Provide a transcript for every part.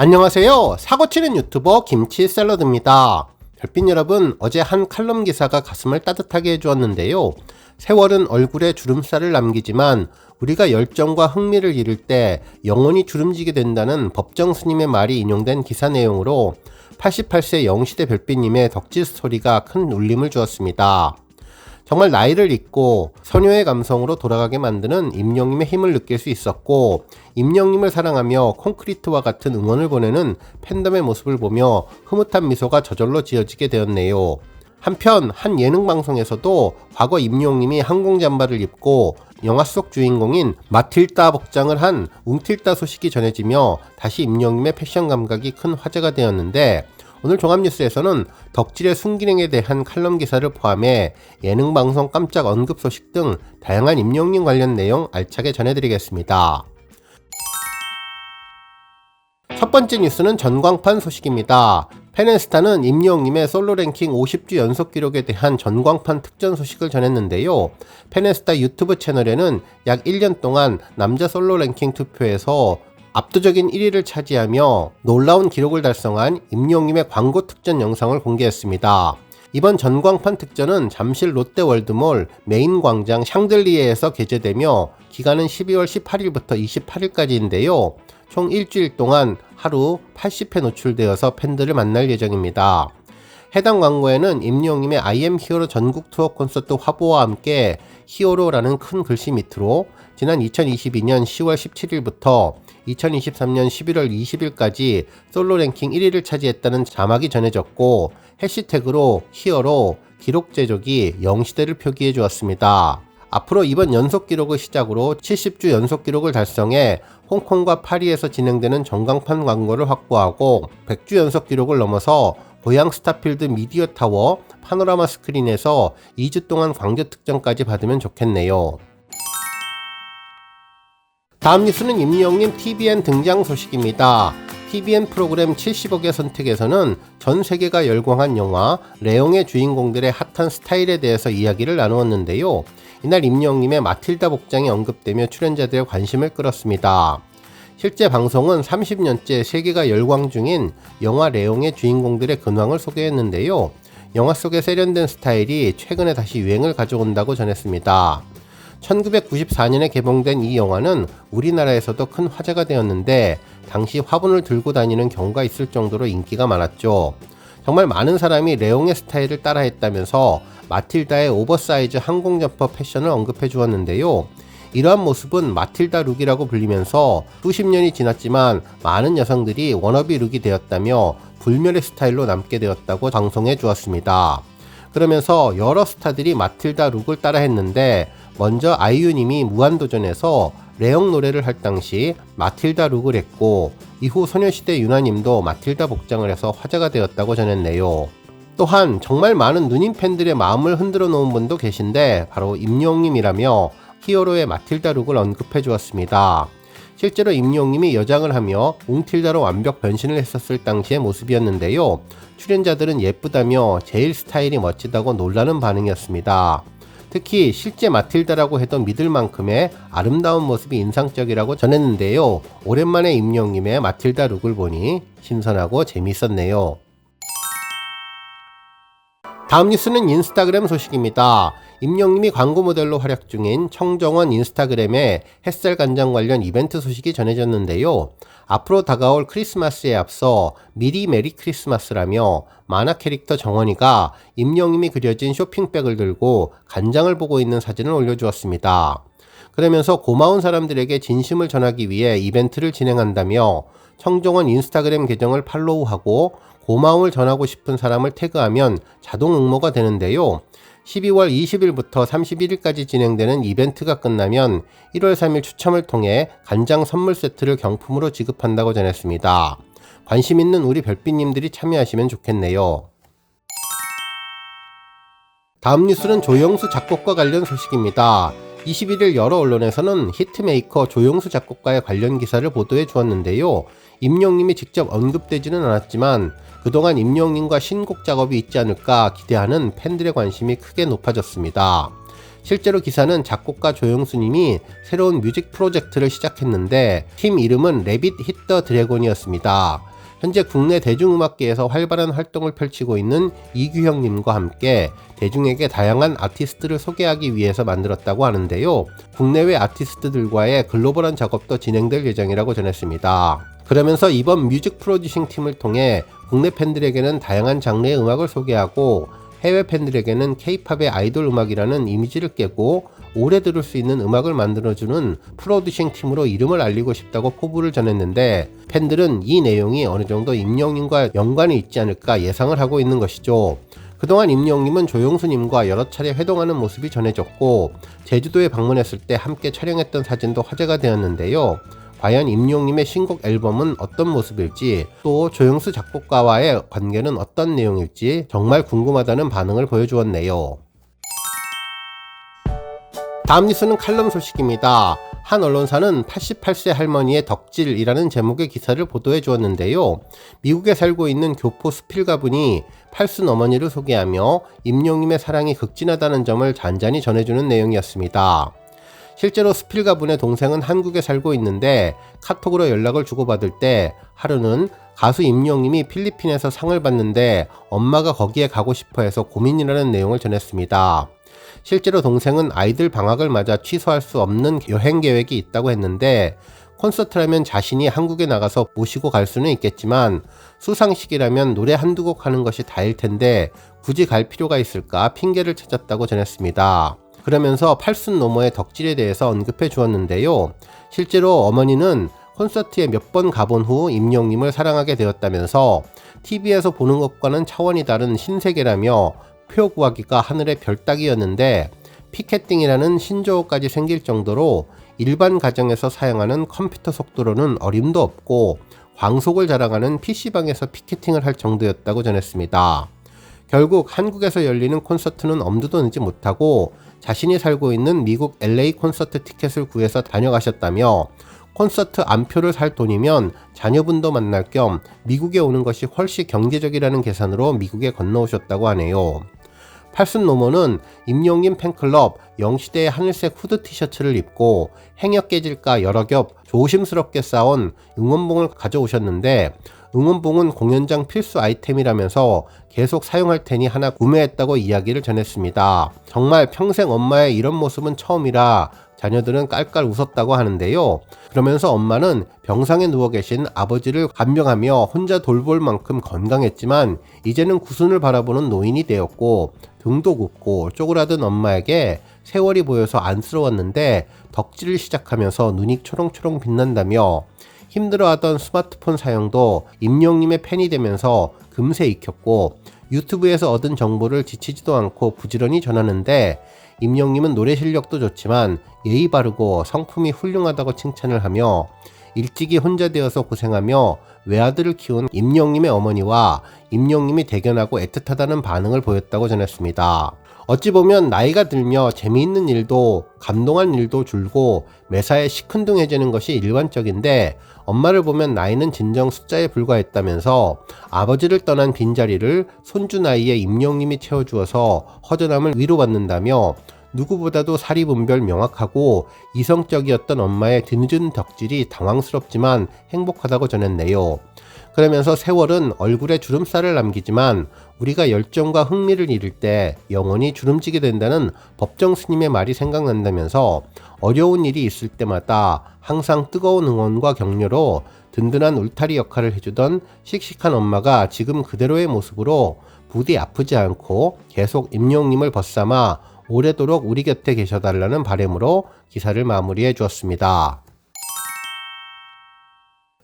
안녕하세요. 사고치는 유튜버 김치샐러드입니다. 별빛 여러분, 어제 한 칼럼 기사가 가슴을 따뜻하게 해주었는데요. 세월은 얼굴에 주름살을 남기지만 우리가 열정과 흥미를 잃을 때 영원히 주름지게 된다는 법정 스님의 말이 인용된 기사 내용으로 88세 영시대 별빛님의 덕질 스토리가 큰 울림을 주었습니다. 정말 나이를 잊고 소녀의 감성으로 돌아가게 만드는 임영님의 힘을 느낄 수 있었고, 임영님을 사랑하며 콘크리트와 같은 응원을 보내는 팬덤의 모습을 보며 흐뭇한 미소가 저절로 지어지게 되었네요. 한편 한 예능 방송에서도 과거 임영님이 항공 잠바를 입고 영화 속 주인공인 마틸다 복장을 한 웅틸다 소식이 전해지며 다시 임영님의 패션 감각이 큰 화제가 되었는데, 오늘 종합뉴스에서는 덕질의 순기능에 대한 칼럼 기사를 포함해 예능방송 깜짝 언급 소식 등 다양한 임영님 관련 내용 알차게 전해드리겠습니다. 첫 번째 뉴스는 전광판 소식입니다. 페넨스타는 임영님의 솔로 랭킹 50주 연속 기록에 대한 전광판 특전 소식을 전했는데요. 페넨스타 유튜브 채널에는 약 1년 동안 남자 솔로 랭킹 투표에서 압도적인 1위를 차지하며 놀라운 기록을 달성한 임영님의 광고 특전 영상을 공개했습니다. 이번 전광판 특전은 잠실 롯데월드몰 메인 광장 샹들리에에서 개최되며 기간은 12월 18일부터 28일까지인데요. 총 일주일 동안 하루 80회 노출되어서 팬들을 만날 예정입니다. 해당 광고에는 임영님의 I am 히어로 전국 투어 콘서트 화보와 함께 히어로라는 큰 글씨 밑으로 지난 2022년 10월 17일부터 2023년 11월 20일까지 솔로 랭킹 1위를 차지했다는 자막이 전해졌고, 해시태그로 히어로 기록 제조기 영시대를 표기해 주었습니다. 앞으로 이번 연속 기록을 시작으로 70주 연속 기록을 달성해 홍콩과 파리에서 진행되는 전광판 광고를 확보하고 100주 연속 기록을 넘어서 고양 스타필드 미디어 타워 파노라마 스크린에서 2주 동안 광고 특전까지 받으면 좋겠네요. 다음 뉴스는 임영님 TVN 등장 소식입니다. TVN 프로그램 70억의 선택에서는 전 세계가 열광한 영화 레옹의 주인공들의 핫한 스타일에 대해서 이야기를 나누었는데요. 이날 임영님의 마틸다 복장이 언급되며 출연자들의 관심을 끌었습니다. 실제 방송은 30년째 세계가 열광 중인 영화 레옹의 주인공들의 근황을 소개했는데요. 영화 속의 세련된 스타일이 최근에 다시 유행을 가져온다고 전했습니다. 1994년에 개봉된 이 영화는 우리나라에서도 큰 화제가 되었는데, 당시 화분을 들고 다니는 경우가 있을 정도로 인기가 많았죠. 정말 많은 사람이 레옹의 스타일을 따라했다면서 마틸다의 오버사이즈 항공 점퍼 패션을 언급해 주었는데요. 이러한 모습은 마틸다 룩이라고 불리면서 수십 년이 지났지만 많은 여성들이 워너비 룩이 되었다며 불멸의 스타일로 남게 되었다고 방송해 주었습니다. 그러면서 여러 스타들이 마틸다 룩을 따라했는데, 먼저 아이유님이 무한도전에서 레옹 노래를 할 당시 마틸다 룩을 했고, 이후 소녀시대 유나님도 마틸다 복장을 해서 화제가 되었다고 전했네요. 또한 정말 많은 누님 팬들의 마음을 흔들어 놓은 분도 계신데 바로 임영님이라며 히어로의 마틸다 룩을 언급해 주었습니다. 실제로 임영님이 여장을 하며 웅틸다로 완벽 변신을 했었을 당시의 모습이었는데요. 출연자들은 예쁘다며 제일 스타일이 멋지다고 놀라는 반응이었습니다. 특히 실제 마틸다라고 해도 믿을 만큼의 아름다운 모습이 인상적이라고 전했는데요. 오랜만에 임영님의 마틸다 룩을 보니 신선하고 재미있었네요. 다음 뉴스는 인스타그램 소식입니다. 임영님이 광고 모델로 활약 중인 청정원 인스타그램에 햇살 간장 관련 이벤트 소식이 전해졌는데요. 앞으로 다가올 크리스마스에 앞서 미리 메리 크리스마스라며 만화 캐릭터 정원이가 임영님이 그려진 쇼핑백을 들고 간장을 보고 있는 사진을 올려주었습니다. 그러면서 고마운 사람들에게 진심을 전하기 위해 이벤트를 진행한다며 청정원 인스타그램 계정을 팔로우하고 고마움을 전하고 싶은 사람을 태그하면 자동 응모가 되는데요. 12월 20일부터 31일까지 진행되는 이벤트가 끝나면 1월 3일 추첨을 통해 간장 선물 세트를 경품으로 지급한다고 전했습니다. 관심 있는 우리 별빛님들이 참여하시면 좋겠네요. 다음 뉴스는 조영수 작곡가 관련 소식입니다. 21일 여러 언론에서는 히트메이커 조영수 작곡가의 관련 기사를 보도해 주었는데요. 임영님이 직접 언급되지는 않았지만 그동안 임영님과 신곡 작업이 있지 않을까 기대하는 팬들의 관심이 크게 높아졌습니다. 실제로 기사는 작곡가 조영수님이 새로운 뮤직 프로젝트를 시작했는데 팀 이름은 래빗 hit더 드래곤이었습니다. 현재 국내 대중음악계에서 활발한 활동을 펼치고 있는 이규형님과 함께 대중에게 다양한 아티스트를 소개하기 위해서 만들었다고 하는데요. 국내외 아티스트들과의 글로벌한 작업도 진행될 예정이라고 전했습니다. 그러면서 이번 뮤직 프로듀싱 팀을 통해 국내 팬들에게는 다양한 장르의 음악을 소개하고 해외 팬들에게는 K-팝의 아이돌 음악이라는 이미지를 깨고 오래 들을 수 있는 음악을 만들어주는 프로듀싱 팀으로 이름을 알리고 싶다고 포부를 전했는데 팬들은 이 내용이 어느 정도 임영님과 연관이 있지 않을까 예상을 하고 있는 것이죠. 그동안 임영님은 조영수님과 여러 차례 회동하는 모습이 전해졌고 제주도에 방문했을 때 함께 촬영했던 사진도 화제가 되었는데요. 과연 임영님의 신곡 앨범은 어떤 모습일지 또 조영수 작곡가와의 관계는 어떤 내용일지 정말 궁금하다는 반응을 보여주었네요. 다음 뉴스는 칼럼 소식입니다. 한 언론사는 88세 할머니의 덕질이라는 제목의 기사를 보도해 주었는데요. 미국에 살고 있는 교포 수필가분이 팔순 어머니를 소개하며 임영님의 사랑이 극진하다는 점을 잔잔히 전해주는 내용이었습니다. 실제로 수필가분의 동생은 한국에 살고 있는데 카톡으로 연락을 주고받을 때 하루는 가수 임영님이 필리핀에서 상을 받는데 엄마가 거기에 가고 싶어 해서 고민이라는 내용을 전했습니다. 실제로 동생은 아이들 방학을 맞아 취소할 수 없는 여행 계획이 있다고 했는데 콘서트라면 자신이 한국에 나가서 모시고 갈 수는 있겠지만 수상식이라면 노래 한두 곡 하는 것이 다일 텐데 굳이 갈 필요가 있을까 핑계를 찾았다고 전했습니다. 그러면서 팔순 너머의 덕질에 대해서 언급해 주었는데요. 실제로 어머니는 콘서트에 몇 번 가본 후 임영님을 사랑하게 되었다면서 TV에서 보는 것과는 차원이 다른 신세계라며 표 구하기가 하늘의 별 따기였는데 피켓팅이라는 신조어까지 생길 정도로 일반 가정에서 사용하는 컴퓨터 속도로는 어림도 없고 광속을 자랑하는 PC방에서 피켓팅을 할 정도였다고 전했습니다. 결국 한국에서 열리는 콘서트는 엄두도 내지 못하고 자신이 살고 있는 미국 LA 콘서트 티켓을 구해서 다녀가셨다며 콘서트 안표를 살 돈이면 자녀분도 만날 겸 미국에 오는 것이 훨씬 경제적이라는 계산으로 미국에 건너오셨다고 하네요. 팔순 노모는 임영님 팬클럽 영시대의 하늘색 후드 티셔츠를 입고 행여 깨질까 여러 겹 조심스럽게 싸온 응원봉을 가져오셨는데 응원봉은 공연장 필수 아이템이라면서 계속 사용할 테니 하나 구매했다고 이야기를 전했습니다. 정말 평생 엄마의 이런 모습은 처음이라 자녀들은 깔깔 웃었다고 하는데요. 그러면서 엄마는 병상에 누워 계신 아버지를 간병하며 혼자 돌볼 만큼 건강했지만 이제는 구순을 바라보는 노인이 되었고 등도 굽고 쪼그라든 엄마에게 세월이 보여서 안쓰러웠는데 덕질을 시작하면서 눈이 초롱초롱 빛난다며 힘들어하던 스마트폰 사용도 임영님의 팬이 되면서 금세 익혔고 유튜브에서 얻은 정보를 지치지도 않고 부지런히 전하는데 임영님은 노래 실력도 좋지만 예의 바르고 성품이 훌륭하다고 칭찬을 하며 일찍이 혼자 되어서 고생하며 외아들을 키운 임영님의 어머니와 임영님이 대견하고 애틋하다는 반응을 보였다고 전했습니다. 어찌 보면 나이가 들며 재미있는 일도 감동한 일도 줄고 매사에 시큰둥해지는 것이 일반적인데 엄마를 보면 나이는 진정 숫자에 불과했다면서 아버지를 떠난 빈자리를 손주 나이에 임영님이 채워주어서 허전함을 위로받는다며 누구보다도 사리분별 명확하고 이성적이었던 엄마의 뒤늦은 덕질이 당황스럽지만 행복하다고 전했네요. 그러면서 세월은 얼굴에 주름살을 남기지만 우리가 열정과 흥미를 잃을 때 영원히 주름지게 된다는 법정 스님의 말이 생각난다면서 어려운 일이 있을 때마다 항상 뜨거운 응원과 격려로 든든한 울타리 역할을 해주던 씩씩한 엄마가 지금 그대로의 모습으로 부디 아프지 않고 계속 임영님을 벗삼아 오래도록 우리 곁에 계셔달라는 바람으로 기사를 마무리해 주었습니다.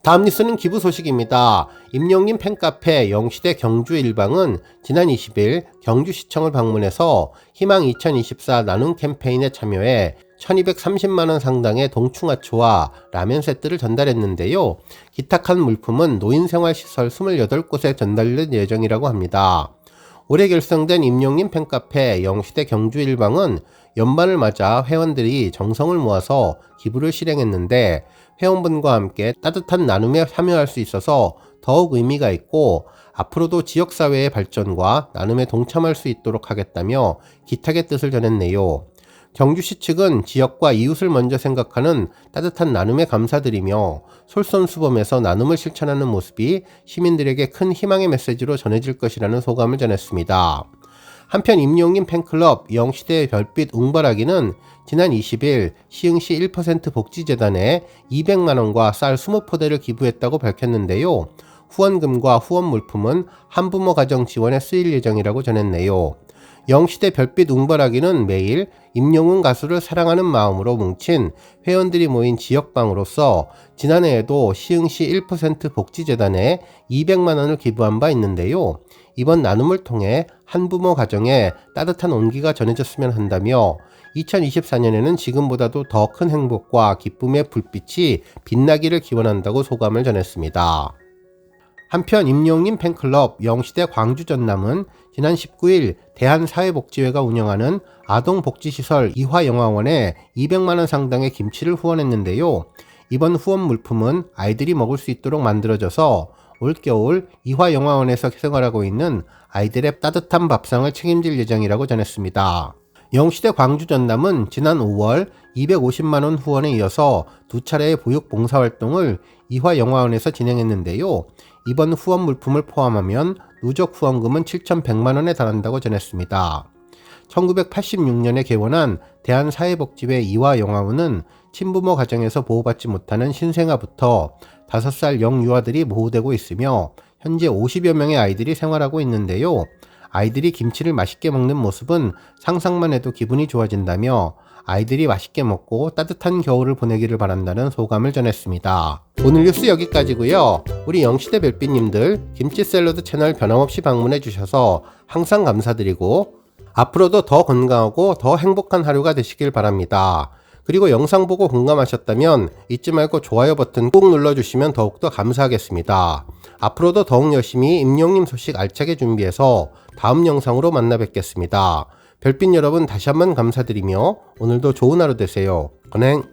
다음 뉴스는 기부 소식입니다. 임영님 팬카페 영시대 경주일방은 지난 20일 경주시청을 방문해서 희망 2024 나눔 캠페인에 참여해 1230만원 상당의 동충하초와 라면 세트를 전달했는데요. 기탁한 물품은 노인생활시설 28곳에 전달될 예정이라고 합니다. 올해 결성된 임영님 팬카페 영시대 경주일방은 연말을 맞아 회원들이 정성을 모아서 기부를 실행했는데 회원분과 함께 따뜻한 나눔에 참여할 수 있어서 더욱 의미가 있고 앞으로도 지역사회의 발전과 나눔에 동참할 수 있도록 하겠다며 기탁의 뜻을 전했네요. 경주시 측은 지역과 이웃을 먼저 생각하는 따뜻한 나눔에 감사드리며 솔선수범해서 나눔을 실천하는 모습이 시민들에게 큰 희망의 메시지로 전해질 것이라는 소감을 전했습니다. 한편 임용님 팬클럽 영시대 별빛 웅바라기는 지난 20일 시흥시 1% 복지재단에 200만원과 쌀 20포대를 기부했다고 밝혔는데요. 후원금과 후원 물품은 한부모 가정 지원에 쓰일 예정이라고 전했네요. 영시대 별빛 웅바라기는 매일 임영웅 가수를 사랑하는 마음으로 뭉친 회원들이 모인 지역방으로서 지난해에도 시흥시 1% 복지재단에 200만원을 기부한 바 있는데요. 이번 나눔을 통해 한부모 가정에 따뜻한 온기가 전해졌으면 한다며 2024년에는 지금보다도 더 큰 행복과 기쁨의 불빛이 빛나기를 기원한다고 소감을 전했습니다. 한편 임용님 팬클럽 영시대 광주전남은 지난 19일 대한사회복지회가 운영하는 아동복지시설 이화영화원에 200만원 상당의 김치를 후원했는데요. 이번 후원 물품은 아이들이 먹을 수 있도록 만들어져서 올겨울 이화영화원에서 생활하고 있는 아이들의 따뜻한 밥상을 책임질 예정이라고 전했습니다. 영시대 광주전남은 지난 5월 250만원 후원에 이어서 두 차례의 보육 봉사활동을 이화영화원에서 진행했는데요. 이번 후원 물품을 포함하면 누적 후원금은 7,100만원에 달한다고 전했습니다. 1986년에 개원한 대한사회복지회 이화영화원은 친부모 가정에서 보호받지 못하는 신생아부터 5살 영유아들이 보호되고 있으며 현재 50여 명의 아이들이 생활하고 있는데요. 아이들이 김치를 맛있게 먹는 모습은 상상만 해도 기분이 좋아진다며 아이들이 맛있게 먹고 따뜻한 겨울을 보내기를 바란다는 소감을 전했습니다. 오늘 뉴스 여기까지고요. 우리 영시대 별빛님들 김치 샐러드 채널 변함없이 방문해 주셔서 항상 감사드리고 앞으로도 더 건강하고 더 행복한 하루가 되시길 바랍니다. 그리고 영상 보고 공감하셨다면 잊지 말고 좋아요 버튼 꼭 눌러주시면 더욱더 감사하겠습니다. 앞으로도 더욱 열심히 임용님 소식 알차게 준비해서 다음 영상으로 만나 뵙겠습니다. 별빛 여러분 다시 한번 감사드리며 오늘도 좋은 하루 되세요. 건행!